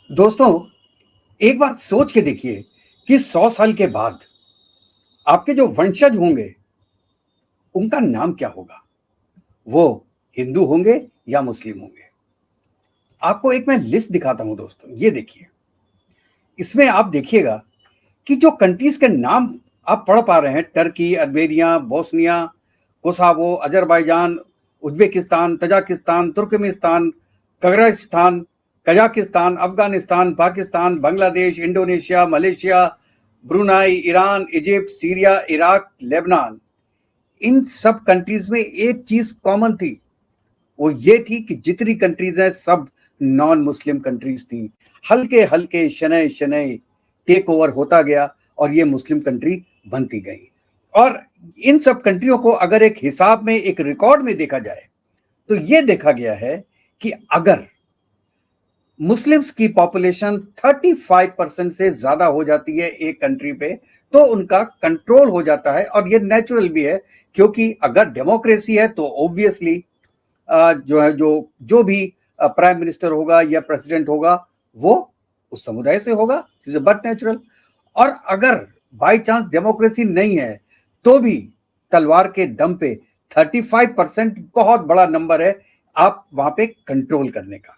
दोस्तों, एक बार सोच के देखिए कि 100 साल के बाद आपके जो वंशज होंगे, उनका नाम क्या होगा? वो हिंदू होंगे या मुस्लिम होंगे? आपको एक मैं लिस्ट दिखाता हूं दोस्तों, ये देखिए। इसमें आप देखिएगा कि जो कंट्रीज के नाम आप पढ़ पा रहे हैं, Turkey, Albania, Bosnia, Kosovo, Azerbaijan, Uzbekistan, Tajikistan, Turkmenistan, Kazakhstan, Kazakhstan, Afghanistan, Pakistan, Bangladesh, Indonesia, Malaysia, Brunei, Iran, Egypt, Syria, Iraq, Lebanon. इन सब कंट्रीज में एक चीज कॉमन थी, वो ये थी कि जितनी कंट्रीज हैं सब नॉन मुस्लिम कंट्रीज थी। हल्के हल्के शनै शनै टेक ओवर होता गया और ये मुस्लिम कंट्री बनती गई। और इन सब कंट्रियों को अगर एक हिसाब में, एक रिकॉर्ड में देखा जाए तो ये देखा गया है कि अगर मुस्लिम्स की पॉपुलेशन 35% से ज्यादा हो जाती है एक कंट्री पे, तो उनका कंट्रोल हो जाता है। और ये नेचुरल भी है, क्योंकि अगर डेमोक्रेसी है तो ऑब्वियसली जो भी प्राइम मिनिस्टर होगा या प्रेसिडेंट होगा वो उस समुदाय से होगा, इज बट नेचुरल। और अगर बाय चांस डेमोक्रेसी नहीं है तो भी तलवार के दम पे 35% बहुत बड़ा नंबर है आप वहां पे कंट्रोल करने का।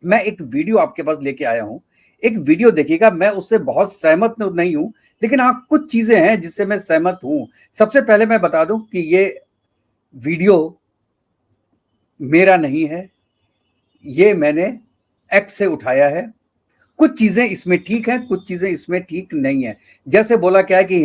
मैं एक वीडियो आपके पास लेके आया हूं, एक वीडियो देखिएगा। मैं उससे बहुत सहमत नहीं हूं, लेकिन हाँ कुछ चीजें हैं जिससे मैं सहमत हूं। सबसे पहले मैं बता दूं कि ये वीडियो मेरा नहीं है, ये मैंने एक्स से उठाया है। कुछ चीजें इसमें ठीक हैं, कुछ चीजें इसमें ठीक नहीं है। जैसे बोला क्या है कि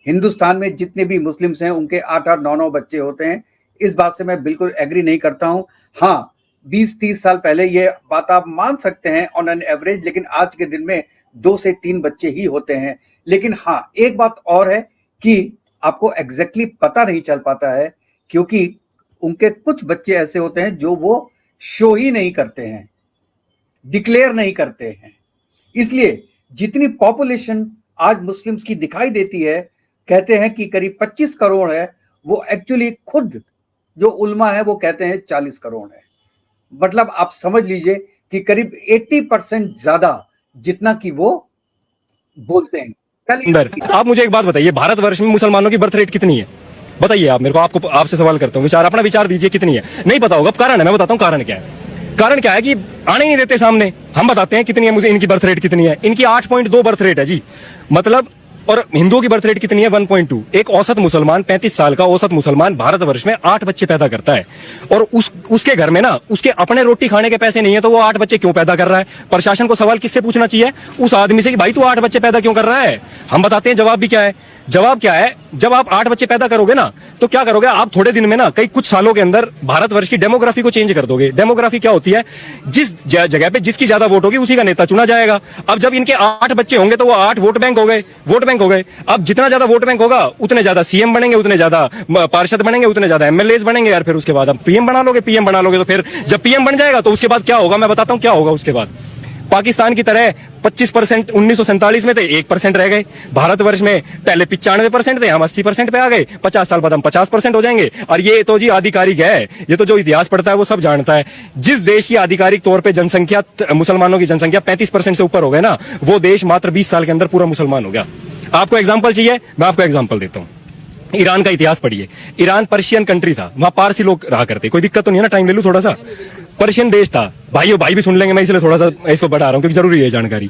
हिंदुस्तान में जितने भी मुस्लिम्स हैं उनके 8-8, 9-9 बच्चे होते हैं। इस बात से मैं बिल्कुल एग्री नहीं करता हूं। हाँ, 20-30 साल पहले ये बात आप मान सकते हैं ऑन एन एवरेज, लेकिन आज के दिन में 2 से 3 बच्चे ही होते हैं। लेकिन हाँ, एक बात और है कि आपको एग्जैक्टली पता नहीं चल पाता है, क्योंकि उनके कुछ बच्चे ऐसे होते हैं जो वो शो ही नहीं करते हैं, डिक्लेयर नहीं करते हैं। इसलिए जितनी पॉपुलेशन आज मुस्लिम्स की दिखाई देती है, कहते हैं कि करीब 25 करोड़ है, वो एक्चुअली खुद जो उल्मा है वो कहते हैं 40 करोड़ है। मतलब आप समझ लीजिए कि करीब 80% ज्यादा जितना कि वो बोलते हैं। आप मुझे एक बात बताइए, भारतवर्ष में मुसलमानों की बर्थ रेट कितनी है? बताइए आप मेरे को, आपसे सवाल करता हूँ, अपना विचार दीजिए कितनी है। नहीं पता होगा, कारण है, मैं बताता हूँ कारण क्या है। कारण क्या है कि आने ही नहीं देते सामने। हम बताते हैं कितनी है, मुझे इनकी बर्थ रेट कितनी है। इनकी 8.2 बर्थ रेट है जी, मतलब। और हिंदुओं की बर्थ रेट कितनी है? 1.2। एक औसत मुसलमान, 35 साल का औसत मुसलमान भारतवर्ष में 8 बच्चे पैदा करता है। और उसके घर में ना, उसके अपने रोटी खाने के पैसे नहीं है, तो वो 8 बच्चे क्यों पैदा कर रहा है? प्रशासन को सवाल किससे पूछना चाहिए? उस आदमी से कि भाई तू 8 बच्चे पैदा क्यों कर रहा है। हम बताते हैं जवाब भी क्या है। जवाब क्या है? जब आप 8 बच्चे पैदा करोगे ना, तो क्या करोगे आप? थोड़े दिन में ना, कुछ सालों के अंदर भारतवर्ष की डेमोग्राफी को चेंज कर दोगे। डेमोग्राफी क्या होती है? जिस जगह पे जिसकी ज्यादा वोट होगी उसी का नेता चुना जाएगा। अब जब इनके 8 बच्चे होंगे तो वो 8 वोट बैंक हो गए, वोट बैंक हो गए। अब जितना ज्यादा वोट बैंक होगा उतने ज्यादा सीएम बनेंगे, उतने ज्यादा पार्षद बनेंगे, उतने ज्यादा एमएलए बनेंगे यार। फिर उसके बाद अब पीएम बना लोगे, पीएम बना लोगे, तो फिर जब पीएम बन जाएगा तो उसके बाद क्या होगा? मैं बताता हूं क्या होगा उसके बाद। पाकिस्तान की तरह 25% 1947 में थे, 1% रह गए। भारतवर्ष में पहले 95% थे, हम 80% पे आ गए। 50 साल बाद हम 50% हो जाएंगे। और ये तो जी आधिकारिक है, ये तो जो इतिहास पढ़ता है वो सब जानता है। जिस देश की आधिकारिक तौर पे जनसंख्या, मुसलमानों की जनसंख्या 35% से ऊपर हो गए ना, वो देश मात्र 20 साल के अंदर पूरा मुसलमान हो गया। आपको एग्जाम्पल चाहिए? मैं आपको एग्जाम्पल देता हूँ। ईरान का इतिहास पढ़िए। ईरान पर्शियन कंट्री था, वहां पारसी लोग रहा करते। कोई दिक्कत तो नहीं है ना? टाइम ले लूं थोड़ा सा। पर्शियन देश था, भाई भी सुन लेंगे, मैं इसलिए थोड़ा सा इसको बढ़ा रहा हूं क्योंकि जरूरी है जानकारी।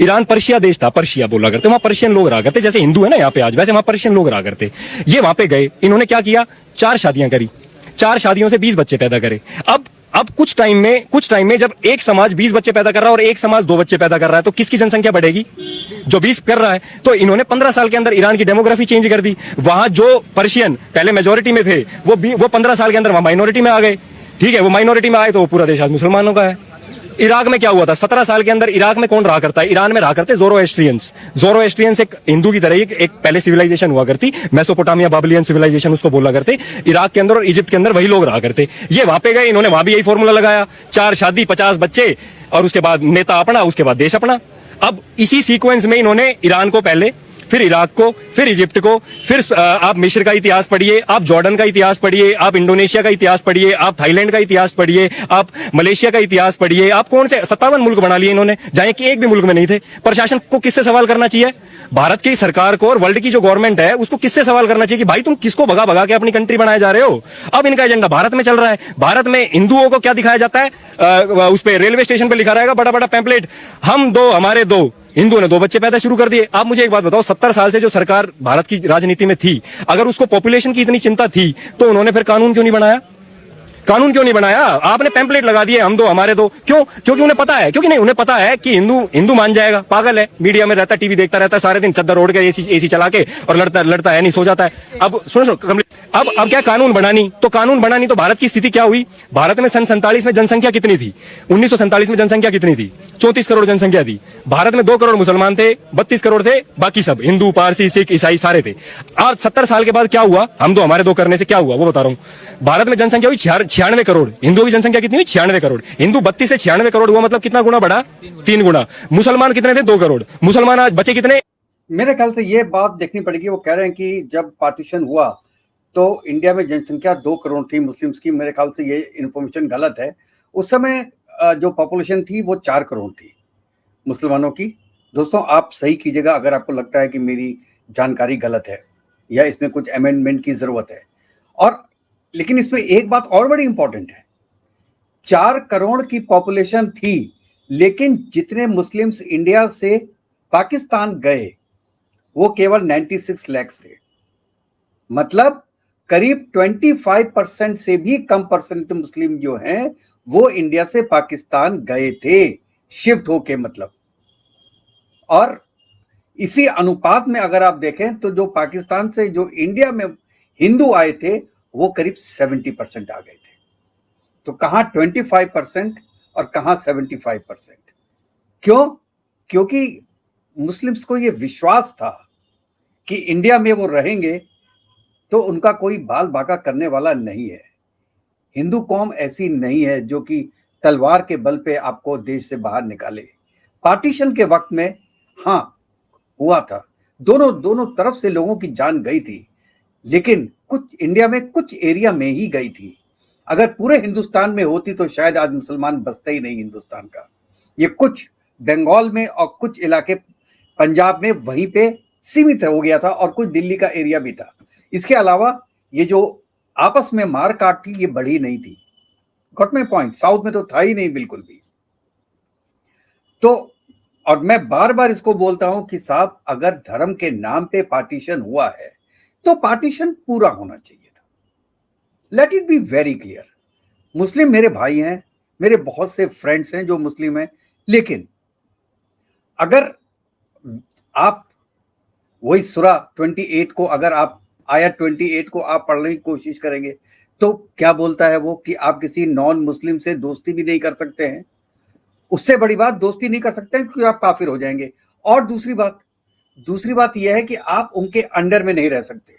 ईरान पर्शिया देश था, पर्शिया बोला करते। वहां पर्शियन लोग रहा करते, जैसे हिंदू है ना यहाँ पे आज, वैसे वहां पर्शियन लोग रहा करते। ये वहां पे गए, इन्होंने क्या किया? 4 शादियां करी, 4 शादियों से 20 बच्चे पैदा करे। अब कुछ टाइम में जब एक समाज 20 बच्चे पैदा कर रहा है और एक समाज 2 बच्चे पैदा कर रहा है, तो किसकी जनसंख्या बढ़ेगी? जो 20 कर रहा है। तो इन्होंने 15 साल के अंदर ईरान की डेमोग्राफी चेंज कर दी। वहां जो पर्शियन पहले मेजोरिटी में थे, वो 15 साल के अंदर वहां माइनॉरिटी में आ गए। ठीक है, वो माइनॉरिटी में आए तो पूरा देश आज मुसलमानों का है। इराक में क्या हुआ था? 17 साल के अंदर इराक में कौन रहा करता है? ईरान में रहा करते ज़ोरोएस्ट्रियंस। ज़ोरोएस्ट्रियंस एक हिंदू की तरह एक पहले सिविलाइजेशन हुआ करती, मेसोपोटामिया बाबिलियन सिविलाइजेशन उसको बोला करते। इराक के अंदर और इजिप्ट के अंदर वही लोग रहा करते। ये वहां पे गए, इन्होंने वहां भी यही फॉर्मूला लगाया, 4 शादी, 50 बच्चे, और उसके बाद नेता अपना, उसके बाद देश अपना। अब इसी सीक्वेंस में इन्होंने ईरान को पहले फिर इराक को, फिर इजिप्ट को, फिर आप मिस्र का इतिहास पढ़िए, आप जॉर्डन का इतिहास पढ़िए, आप इंडोनेशिया का इतिहास पढ़िए, आप थाईलैंड का इतिहास पढ़िए, आप मलेशिया का इतिहास पढ़िए। आप कौन से 57 मुल्क बना लिए इन्होंने, जहां कि एक भी मुल्क में नहीं थे। प्रशासन को किससे सवाल करना चाहिए? भारत की सरकार को और वर्ल्ड की जो गवर्नमेंट है उसको किससे सवाल करना चाहिए कि भाई तुम किसको भगा भगा के अपनी कंट्री बनाए जा रहे हो? अब इनका एजेंडा भारत में चल रहा है। भारत में हिंदुओं को क्या दिखाया जाता है? उस पे रेलवे स्टेशन पे लिखा रहेगा बड़ा बड़ा पैम्पलेट, हम दो हमारे दो। हिंदुओं ने 2 बच्चे पैदा शुरू कर दिए। आप मुझे एक बात बताओ, 70 साल से जो सरकार भारत की राजनीति में थी, अगर उसको पॉपुलेशन की इतनी चिंता थी तो उन्होंने फिर कानून क्यों नहीं बनाया? कानून क्यों नहीं बनाया? आपने पैम्पलेट लगा दिए, हम दो हमारे दो। क्यों? क्योंकि उन्हें पता है, क्योंकि नहीं, उन्हें पता है कि हिंदू मान जाएगा। पागल है, मीडिया में रहता है, टीवी देखता रहता है सारे दिन, चद्दर ओढ़ के एसी चला के, और लड़ता है नहीं, सो जाता है। अब सुनो अब क्या कानून बनानी? तो कानून बनानी तो भारत की स्थिति क्या हुई? भारत में सन 47 में जनसंख्या कितनी थी? 1947 में जनसंख्या कितनी थी? 34 करोड़ जनसंख्या थी। भारत में 2 करोड़ मुसलमान थे, 32 करोड़ थे बाकी सब हिंदू, पारसी, सिख, ईसाई सारे थे। आज 70 साल के बाद क्या हुआ? हम दो हमारे दो करने से क्या हुआ वो बता रहा हूं। भारत में जनसंख्या हुई 96 करोड़। हिंदुओं की जनसंख्या कितनी हुई? 96 करोड़। हिंदू 32 से 96 करोड़ हुआ, मतलब कितना गुना बढ़ा? 3 गुना। मुसलमान कितने थे? 2 करोड़। मुसलमान आज बचे कितने? मेरे ख्याल से ये बात देखनी पड़ेगी। वो कह रहे हैं कि जब पार्टीशन हुआ तो इंडिया में जनसंख्या 2 करोड़ थी मुस्लिम्स की। मेरे ख्याल से ये इन्फॉर्मेशन गलत है। उस समय जो पॉपुलेशन थी वो 4 करोड़ थी मुसलमानों की। दोस्तों, आप सही कीजिएगा अगर आपको लगता है कि मेरी जानकारी गलत है या इसमें कुछ अमेंडमेंट की जरूरत है। और लेकिन इसमें एक बात और बड़ी इंपॉर्टेंट है, 4 करोड़ की पॉपुलेशन थी, लेकिन जितने मुस्लिम्स इंडिया से पाकिस्तान गए वो केवल 96 लाख थे। मतलब करीब 25% से भी कम परसेंट मुस्लिम जो हैं वो इंडिया से पाकिस्तान गए थे, शिफ्ट होके मतलब। और इसी अनुपात में अगर आप देखें तो जो पाकिस्तान से जो इंडिया में हिंदू आए थे वो करीब 70% आ गए थे। तो कहां 25% और कहां 75%? क्यों? क्योंकि मुस्लिम्स को यह विश्वास था कि इंडिया में वो रहेंगे तो उनका कोई बाल बाका करने वाला नहीं है। हिंदू कौम ऐसी नहीं है जो कि तलवार के बल पे आपको देश से बाहर निकाले। पार्टीशन के वक्त में हाँ हुआ था, दोनों तरफ से लोगों की जान गई थी, लेकिन कुछ इंडिया में कुछ एरिया में ही गई थी। अगर पूरे हिंदुस्तान में होती तो शायद आज मुसलमान बसते ही नहीं हिंदुस्तान का। ये कुछ बंगाल में और कुछ इलाके पंजाब में वहीं पे सीमित हो गया था, और कुछ दिल्ली का एरिया भी था। इसके अलावा ये जो आपस में मार काट थी ये बढ़ी नहीं थी। Got my point? साउथ में तो था ही नहीं बिल्कुल भी। तो और मैं बार बार इसको बोलता हूं कि साहब, अगर धर्म के नाम पे पार्टीशन हुआ है तो पार्टीशन पूरा होना चाहिए था। Let it be very clear. Muslim मेरे भाई हैं, मेरे बहुत से फ्रेंड्स हैं जो मुस्लिम हैं, लेकिन अगर आप वही सूरा 28 को, अगर आप आयत 28 को आप पढ़ने की कोशिश करेंगे तो क्या बोलता है वो कि आप किसी नॉन मुस्लिम से दोस्ती भी नहीं कर सकते हैं। उससे बड़ी बात दोस्ती नहीं कर सकते हैं क्योंकि आप काफिर हो जाएंगे। और दूसरी बात यह है कि आप उनके अंडर में नहीं रह सकते,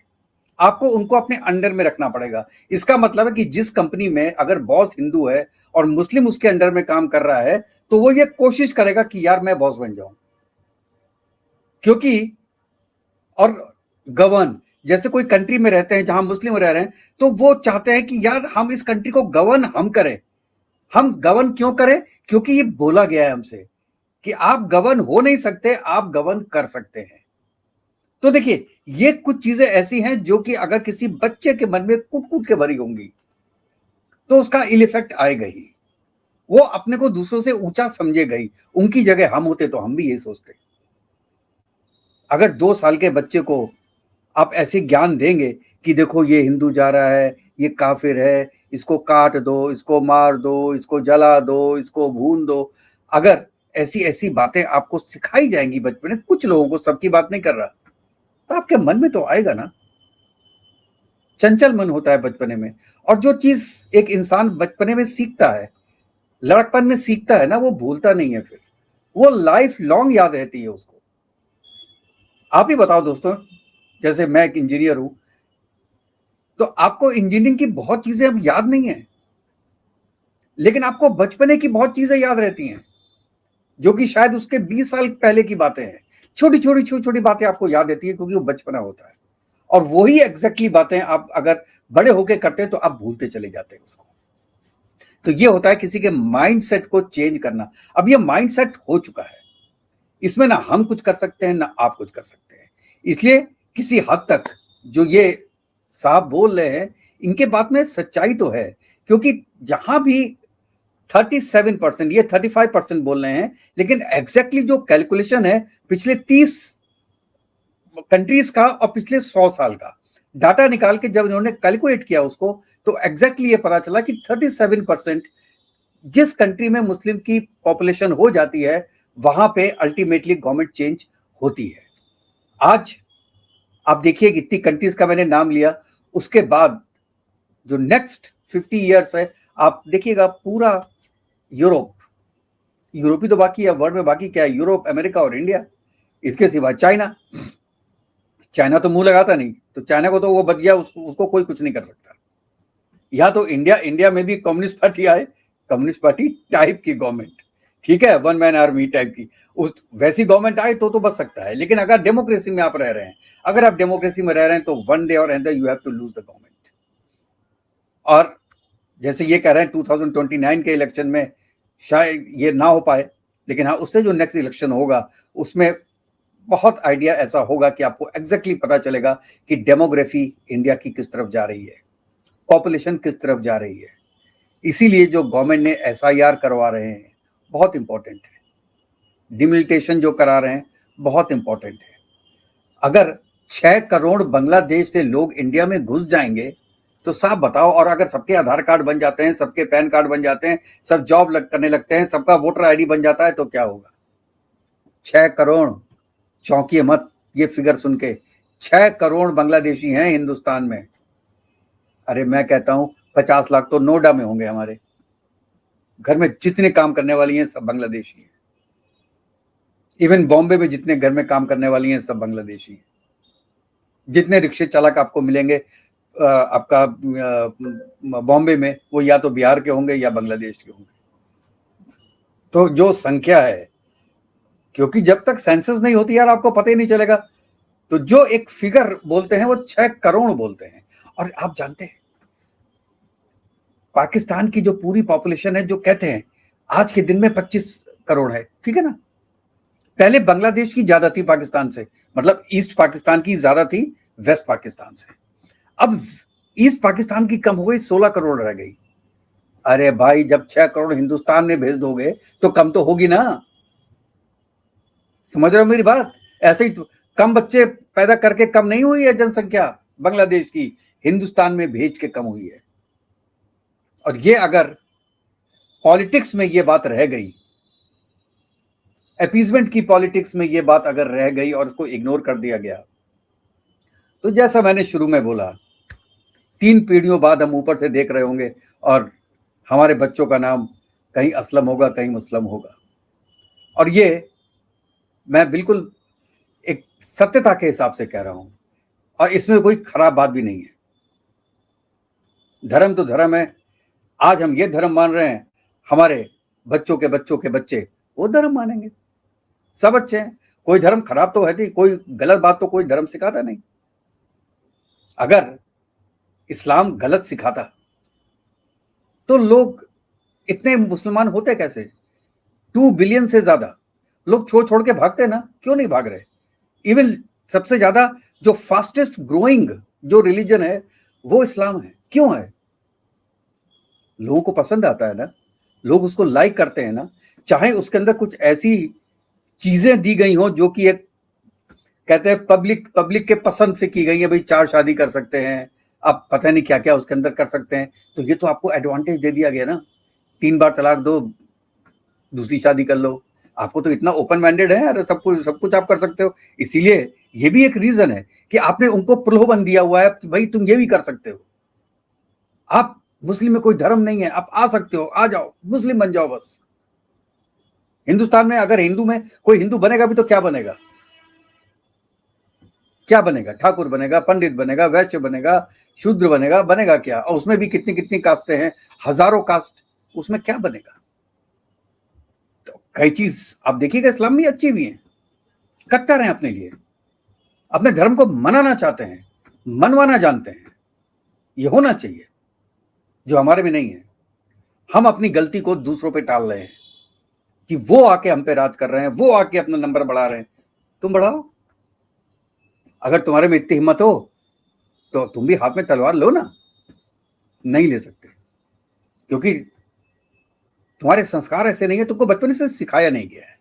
आपको उनको अपने अंडर में रखना पड़ेगा। इसका मतलब है कि जिस कंपनी में अगर बॉस हिंदू है और मुस्लिम उसके अंडर में काम कर रहा है तो वो ये कोशिश करेगा कि यार मैं बॉस बन जाऊं, क्योंकि और गवर्न, जैसे कोई कंट्री में रहते हैं जहां मुस्लिम रह रहे हैं तो वो चाहते हैं कि यार हम इस कंट्री को गवर्न हम करें। हम गवर्न क्यों करें? क्योंकि ये बोला गया है हमसे कि आप गवर्न हो नहीं सकते, आप गवर्न कर सकते हैं। तो देखिए, ये कुछ चीजें ऐसी हैं जो कि अगर किसी बच्चे के मन में कूट कूट के भरी होंगी तो उसका इल इफेक्ट आएगा ही। वो अपने को दूसरों से ऊंचा समझेगा ही। उनकी जगह हम होते तो हम भी यही सोचते। अगर 2 साल के बच्चे को आप ऐसे ज्ञान देंगे कि देखो ये हिंदू जा रहा है, ये काफिर है, इसको काट दो, इसको मार दो, इसको जला दो, इसको भून दो, अगर ऐसी ऐसी बातें आपको सिखाई जाएंगी बचपन में, कुछ लोगों को, सबकी बात नहीं कर रहा, तो आपके मन में तो आएगा ना। चंचल मन होता है बचपने में, और जो चीज एक इंसान बचपने में सीखता है, लड़कपन में सीखता है ना, वो भूलता नहीं है, फिर वो लाइफ लॉन्ग याद रहती है उसको। आप ही बताओ दोस्तों, जैसे मैं एक इंजीनियर हूं तो आपको इंजीनियरिंग की बहुत चीजें अब याद नहीं है, लेकिन आपको बचपने की बहुत चीजें याद रहती हैं। जो कि शायद उसके 20 साल पहले की बातें हैं। छोटी छोटी बातें आपको याद रहती है क्योंकि वो बचपना होता है, और वही एग्जैक्टली बातें आप अगर बड़े होके करते हैं तो आप भूलते चले जाते हैं उसको। तो ये होता है किसी के माइंडसेट को चेंज करना। अब ये माइंडसेट हो चुका है, इसमें ना हम कुछ कर सकते हैं ना आप कुछ कर सकते हैं। इसलिए किसी हद तक जो ये साहब बोल रहे हैं, इनके बात में सच्चाई तो है, क्योंकि जहां भी 37%, ये 35% बोल रहे हैं, लेकिन एग्जैक्टली जो कैलकुलेशन है पिछले 30 कंट्रीज का और पिछले 100 साल का डाटा निकाल के जब इन्होंने कैलकुलेट किया उसको, तो एग्जैक्टली ये पता चला कि 37% जिस कंट्री में मुस्लिम की पॉपुलेशन हो जाती है वहां पे अल्टीमेटली गवर्नमेंट चेंज होती है। आज आप देखिए कि इतनी कंट्रीज का मैंने नाम लिया, उसके बाद जो नेक्स्ट 50 ईयर्स है, आप देखिएगा पूरा यूरोप ही तो बाकी है वर्ल्ड में। बाकी क्या है? यूरोप, अमेरिका और इंडिया, इसके सिवा चाइना तो मुंह लगाता नहीं, तो चाइना को तो वो बच गया, उसको कोई कुछ नहीं कर सकता। या तो इंडिया में भी कम्युनिस्ट पार्टी आए, कम्युनिस्ट पार्टी टाइप की गवर्नमेंट, ठीक है, वन मैन आर्मी टाइप की, उस वैसी गवर्नमेंट आए तो बच सकता है। लेकिन अगर डेमोक्रेसी में आप रह रहे हैं, अगर आप डेमोक्रेसी में रह रहे हैं तो वन डे और another you have to lose the government. और जैसे ये कह रहे हैं 2029 के इलेक्शन में शायद ये ना हो पाए, लेकिन हाँ, उससे जो नेक्स्ट इलेक्शन होगा उसमें बहुत आइडिया ऐसा होगा कि आपको एग्जैक्टली पता चलेगा कि डेमोग्राफी इंडिया की किस तरफ जा रही है, पॉपुलेशन किस तरफ जा रही है। इसीलिए जो गवर्नमेंट ने SIR करवा रहे हैं बहुत इंपॉर्टेंट है, डिमिलिटेशन जो करा रहे हैं बहुत इंपॉर्टेंट है। अगर 6 करोड़ बांग्लादेश से लोग इंडिया में घुस जाएंगे तो साहब बताओ, और अगर सबके आधार कार्ड बन जाते हैं, सबके पैन कार्ड बन जाते हैं, सब जॉब करने लगते हैं, सबका वोटर ID बन जाता है, तो क्या होगा? 6 करोड़, चौंकिए मत ये फिगर सुन के, 6 करोड़ बांग्लादेशी हैं हिंदुस्तान में। अरे मैं कहता हूं 50 लाख तो नोएडा में होंगे, हमारे घर में जितने काम करने वाली हैं सब बांग्लादेशी हैं। इवन बॉम्बे में जितने घर में काम करने वाली हैं सब बांग्लादेशी हैं। जितने रिक्शे चालक आपको मिलेंगे आपका बॉम्बे में, वो या तो बिहार के होंगे या बांग्लादेश के होंगे। तो जो संख्या है, क्योंकि जब तक सेंसस नहीं होती यार आपको पता ही नहीं चलेगा, तो जो एक फिगर बोलते हैं वो 6 करोड़ बोलते हैं। और आप जानते हैं पाकिस्तान की जो पूरी पॉपुलेशन है, जो कहते हैं आज के दिन में 25 करोड़ है, ठीक है ना, पहले बांग्लादेश की ज्यादा थी पाकिस्तान से, मतलब ईस्ट पाकिस्तान की ज्यादा थी वेस्ट पाकिस्तान से। अब ईस्ट पाकिस्तान की कम हो गई, 16 करोड़ रह गई। अरे भाई, जब 6 करोड़ हिंदुस्तान में भेज दोगे तो कम तो होगी ना, समझ रहे हो मेरी बात? ऐसे ही कम बच्चे पैदा करके कम नहीं हुई है जनसंख्या बांग्लादेश की, हिंदुस्तान में भेज के कम हुई है। और ये अगर पॉलिटिक्स में ये बात रह गई, अपीजमेंट की पॉलिटिक्स में ये बात अगर रह गई और इसको इग्नोर कर दिया गया, तो जैसा मैंने शुरू में बोला, 3 पीढ़ियों बाद हम ऊपर से देख रहे होंगे और हमारे बच्चों का नाम कहीं असलम होगा, कहीं मुस्लिम होगा। और ये मैं बिल्कुल एक सत्यता के हिसाब से कह रहा हूं, और इसमें कोई खराब बात भी नहीं है। धर्म तो धर्म है। आज हम ये धर्म मान रहे हैं, हमारे बच्चों के बच्चे वो धर्म मानेंगे। सब अच्छे हैं, कोई धर्म खराब तो है नहीं, कोई गलत बात तो कोई धर्म सिखाता नहीं। अगर इस्लाम गलत सिखाता तो लोग इतने मुसलमान होते कैसे? 2 बिलियन से ज्यादा लोग छोड़ के भागते ना, क्यों नहीं भाग रहे? इवन सबसे ज्यादा जो फास्टेस्ट ग्रोइंग जो रिलीजन है वो इस्लाम है। क्यों है? लोगों को पसंद आता है ना, लोग उसको लाइक करते हैं ना, चाहे उसके अंदर कुछ ऐसी चीजें दी गई हो जो कि एक कहते हैं पब्लिक के पसंद से की गई है। भाई 4 शादी कर सकते हैं, आप पता नहीं क्या क्या उसके अंदर कर सकते हैं, तो ये तो आपको एडवांटेज दे दिया गया ना। 3 बार तलाक दो, दूसरी शादी कर लो, आपको तो इतना ओपन माइंडेड है, अरे सब कुछ आप कर सकते हो। इसीलिए ये भी एक रीजन है कि आपने उनको प्रलोभन दिया हुआ है कि भाई तुम ये भी कर सकते हो। आप मुस्लिम में कोई धर्म नहीं है, आप आ सकते हो, आ जाओ, मुस्लिम बन जाओ बस। हिंदुस्तान में अगर हिंदू में कोई हिंदू बनेगा भी तो क्या बनेगा? क्या बनेगा? ठाकुर बनेगा, पंडित बनेगा, वैश्य बनेगा, शूद्र बनेगा क्या? और उसमें भी कितनी कितनी कास्टें हैं, हजारों कास्ट, उसमें क्या बनेगा? तो कई चीज आप देखिएगा इस्लाम में अच्छी भी है, कट्टर हैं अपने लिए, अपने धर्म को मनाना चाहते हैं, मनवाना जानते हैं। ये होना चाहिए, जो हमारे में नहीं है। हम अपनी गलती को दूसरों पे टाल रहे हैं कि वो आके हम पे राज कर रहे हैं, वो आके अपना नंबर बढ़ा रहे हैं। तुम बढ़ाओ, अगर तुम्हारे में इतनी हिम्मत हो तो तुम भी हाथ में तलवार लो ना। नहीं ले सकते, क्योंकि तुम्हारे संस्कार ऐसे नहीं है, तुमको बचपन से सिखाया नहीं गया है।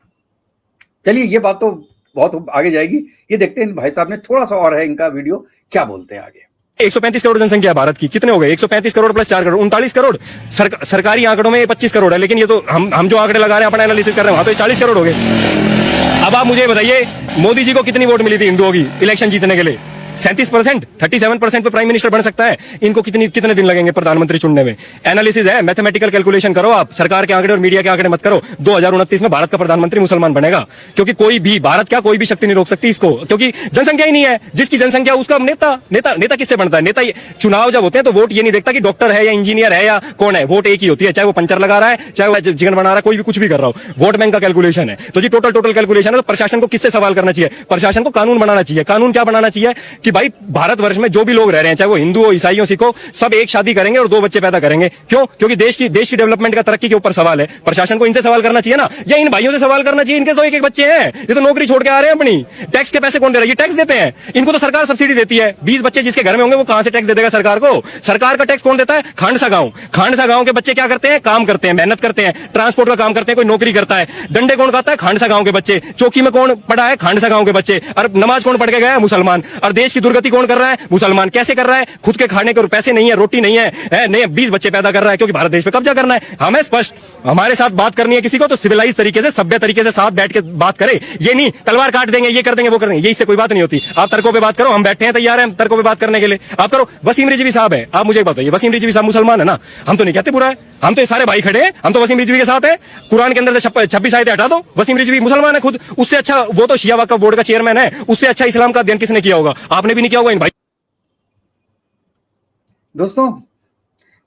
चलिए, ये बात तो बहुत आगे जाएगी, ये देखते हैं भाई साहब ने थोड़ा सा और है इनका वीडियो, क्या बोलते हैं आगे। 135 करोड़ जनसंख्या है भारत की, कितने हो गए? 135 करोड़ प्लस 4 करोड़ 39 करोड़। सरकारी आंकड़ों में 25 करोड़ है, लेकिन ये तो हम जो आंकड़े लगा रहे हैं, अपना एनालिसिस कर रहे हैं, वहां तो 40 करोड़ हो गए। अब आप मुझे बताइए, मोदी जी को कितनी वोट मिली थी हिंदुओं की इलेक्शन जीतने के लिए? 37%, 37% पे प्राइम मिनिस्टर बन सकता है। इनको कितने दिन लगेंगे प्रधानमंत्री चुनने में? एनालिसिस है, मैथमेटिकल कैलकुलेशन करो आप, सरकार के आंकड़े और मीडिया के आंकड़े मत करो। 2029 में भारत का प्रधानमंत्री मुसलमान बनेगा, क्योंकि कोई भी, भारत क्या कोई भी शक्ति नहीं रोक सकती इसको, क्योंकि जनसंख्या ही नहीं है। जिसकी जनसंख्या उसका नेता किससे बनता है? नेता चुनाव जब होते हैं तो वोट ये नहीं देखता कि डॉक्टर है या इंजीनियर है या कौन है, वोट एक ही होती है, चाहे वो पंचर लगा रहा है, चाहे वो चिकन बना रहा है, कोई भी कुछ भी कर रहा हो, वोट बैंक का कैलकुलेशन है। तो जी टोटल कैलकुलेशन है। तो प्रशासन को किससे सवाल करना चाहिए? प्रशासन को कानून बनाना चाहिए। कानून क्या बनाना चाहिए कि भाई भारत वर्ष में जो भी लोग रह रहे हैं, चाहे वो हिंदू हो, ईसाई हो, सिख हो, सब एक शादी करेंगे और 2 बच्चे पैदा करेंगे। क्यों? क्योंकि देश की डेवलपमेंट का, तरक्की के ऊपर सवाल है। प्रशासन को इनसे सवाल करना चाहिए ना, या इन भाइयों से सवाल करना चाहिए, इनके तो एक बच्चे हैं, ये तो नौकरी छोड़ के आ रहे हैं अपनी। टैक्स के पैसे कौन दे रहा है? ये टैक्स देते हैं, इनको तो सरकार सब्सिडी देती है। 20 बच्चे जिसके घर में होंगे वो कहां से टैक्स दे देगा सरकार को? सरकार का टैक्स कौन देता है? खांडसा गांव के बच्चे क्या करते हैं? काम करते हैं, मेहनत करते हैं, ट्रांसपोर्ट का काम करते हैं, कोई नौकरी करता है। डंडे कौन खाता है? खांडसा गांव के बच्चे। चौकी में कौन पड़ा है? खांडसा गांव के बच्चे। और नमाज कौन पढ़ के गया है? मुसलमान। और देश की दुर्गति कौन कर रहा है? मुसलमान। कैसे कर रहा है? खुद के खाने के पैसे नहीं है, रोटी नहीं है, नहीं 20 बच्चे पैदा कर रहा है, क्योंकि भारत देश पे कब्जा करना है। हमें स्पष्ट, हमारे साथ बात करनी है किसी को तो सिविलाइज तरीके से, सभ्य तरीके से साथ बैठ के बात करे। ये नहीं तलवार काट देंगे, ये कर देंगे, वो कर देंगे, ये इससे कोई बात नहीं होती। आप तर्कों पे बात करो, हम बैठे हैं, तैयार हैं तर्कों पे बात करने के लिए। आप करो। वसीम रिजवी साहब है, आप मुझे बताइए, वसीम रिजवी साहब मुसलमान है ना? हम तो नहीं कहते बुरा है, हम तो सारे भाई खड़े हैं, हम तो वसीम रिजवी के साथ है। कुरान के अंदर से 26 आयतें हटा दो, वसीम रिजवी मुसलमान है खुद। उससे अच्छा वो तो शिया वक्फ बोर्ड का चेयरमैन है, उससे अच्छा इस्लाम का अध्ययन किसने किया होगा? आपने भी नहीं किया होगा इन भाई। दोस्तों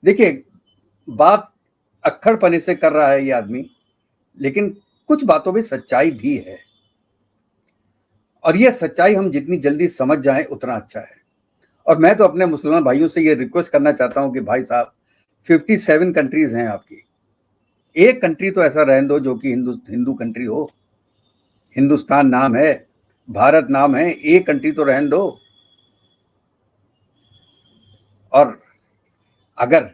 देखिए, बात अक्खड़पने से कर रहा है ये आदमी, लेकिन कुछ बातों में सच्चाई भी है, और ये सच्चाई हम जितनी जल्दी समझ जाएं उतना अच्छा है। और मैं तो अपने मुसलमान भाइयों से ये रिक्वेस्ट करना चाहता हूं कि भाई साहब, 57 कंट्रीज हैं आपकी, एक कंट्री तो ऐसा रहने दो जो कि हिंदू कंट्री हो। हिंदुस्तान नाम है, भारत नाम है, एक कंट्री तो रहने दो। और अगर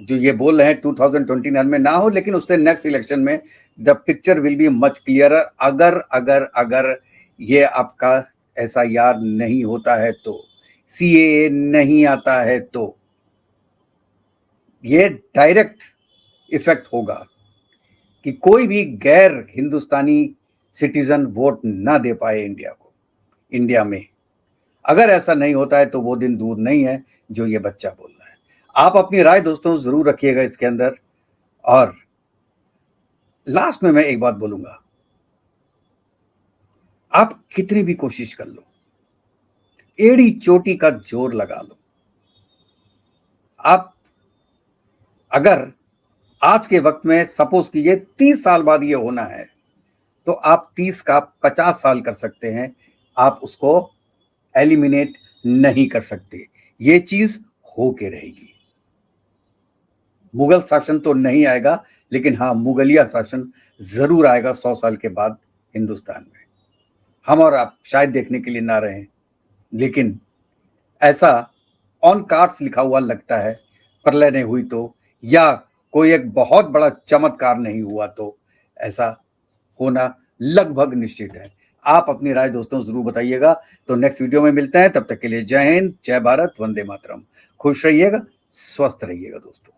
जो ये बोल रहे हैं 2029 में ना हो, लेकिन उससे नेक्स्ट इलेक्शन में the picture will be much clearer. अगर अगर अगर ये आपका SIR नहीं होता है तो, CAA नहीं आता है तो, ये डायरेक्ट इफेक्ट होगा कि कोई भी गैर हिंदुस्तानी सिटीजन वोट ना दे पाए इंडिया में। अगर ऐसा नहीं होता है तो वो दिन दूर नहीं है जो ये बच्चा बोल रहा है। आप अपनी राय दोस्तों जरूर रखिएगा इसके अंदर। और लास्ट में मैं एक बात बोलूंगा, आप कितनी भी कोशिश कर लो, एड़ी चोटी का जोर लगा लो, आप अगर आज के वक्त में सपोज कीजिए 30 साल बाद ये होना है, तो आप 30 का 50 साल कर सकते हैं, आप उसको एलिमिनेट नहीं कर सकते। ये चीज होके रहेगी। मुगल शासन तो नहीं आएगा, लेकिन हाँ, मुगलिया शासन जरूर आएगा 100 साल के बाद हिंदुस्तान में। हम और आप शायद देखने के लिए ना रहें, लेकिन ऐसा ऑन कार्ड्स लिखा हुआ लगता है। प्रलय नहीं हुई तो, या कोई एक बहुत बड़ा चमत्कार नहीं हुआ तो, ऐसा होना लगभग निश्चित है। आप अपनी राय दोस्तों जरूर बताइएगा। तो नेक्स्ट वीडियो में मिलते हैं, तब तक के लिए जय हिंद, जय भारत, वंदे मातरम। खुश रहिएगा, स्वस्थ रहिएगा दोस्तों।